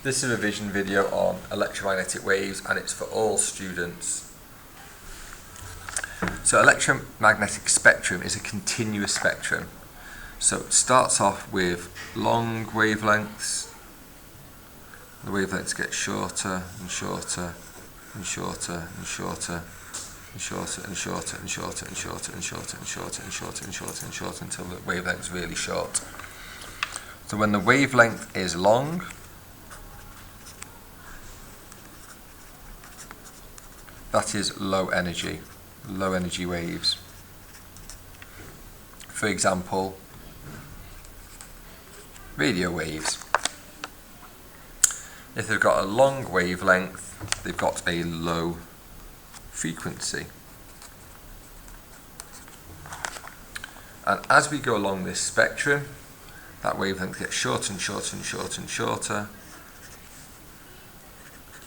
This is a revision video on electromagnetic waves, and it's for all students. So electromagnetic spectrum is a continuous spectrum. So it starts off with long wavelengths. The wavelengths get shorter and shorter and shorter and shorter and shorter and shorter and shorter and shorter and shorter and shorter and shorter and shorter and shorter until the wavelength is really short. So when the wavelength is long, that is low energy waves. For example, radio waves. If they've got a long wavelength, they've got a low frequency. And as we go along this spectrum, that wavelength gets shorter and shorter and shorter and shorter.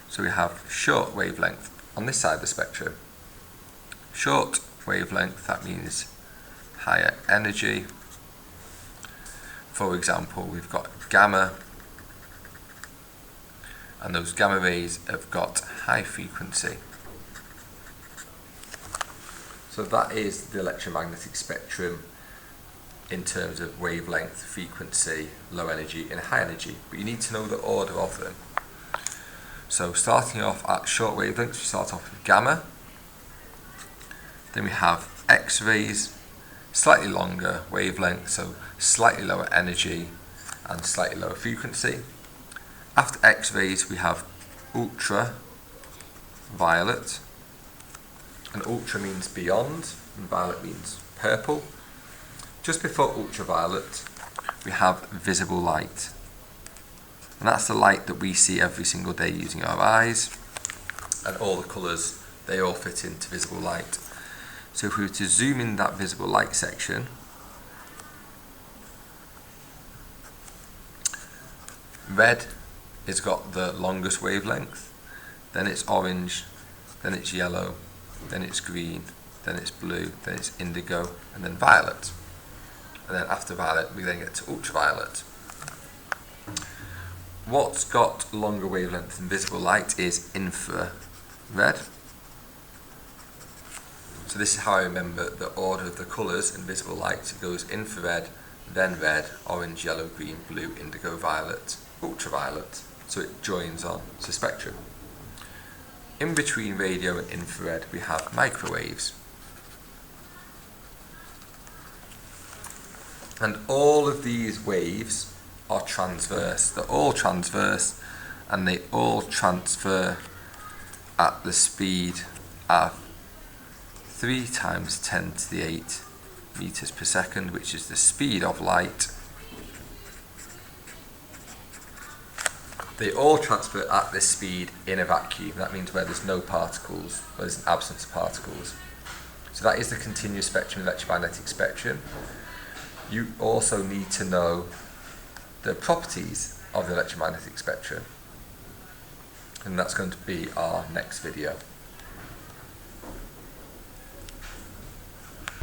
So we have short wavelength on this side of the spectrum. Short wavelength, that means higher energy. For example, we've got gamma, and those gamma rays have got high frequency. So that is the electromagnetic spectrum in terms of wavelength, frequency, low energy and high energy, but you need to know the order of them. So starting off at short wavelengths, we start off with gamma, then we have X-rays, slightly longer wavelength, so slightly lower energy and slightly lower frequency. After X-rays we have ultraviolet, and ultra means beyond and violet means purple. Just before ultraviolet we have visible light, and that's the light that we see every single day using our eyes, and all the colours, they all fit into visible light. So if we were to zoom in that visible light section, red has got the longest wavelength, then it's orange, then it's yellow, then it's green, then it's blue, then it's indigo, and then violet. And then after violet we then get to ultraviolet. What's got longer wavelength than visible light is infrared. So this is how I remember the order of the colours in visible light. It goes infrared, then red, orange, yellow, green, blue, indigo, violet, ultraviolet. So it joins on. It's a spectrum. In between radio and infrared we have microwaves. And all of these waves are transverse. They're all transverse, and they all transfer at the speed of 3 times 10 to the 8 meters per second, which is the speed of light. They all transfer at this speed in a vacuum. That means where there's no particles, where there's an absence of particles. So that is the continuous spectrum, electromagnetic spectrum. You also need to know the properties of the electromagnetic spectrum, and that's going to be our next video.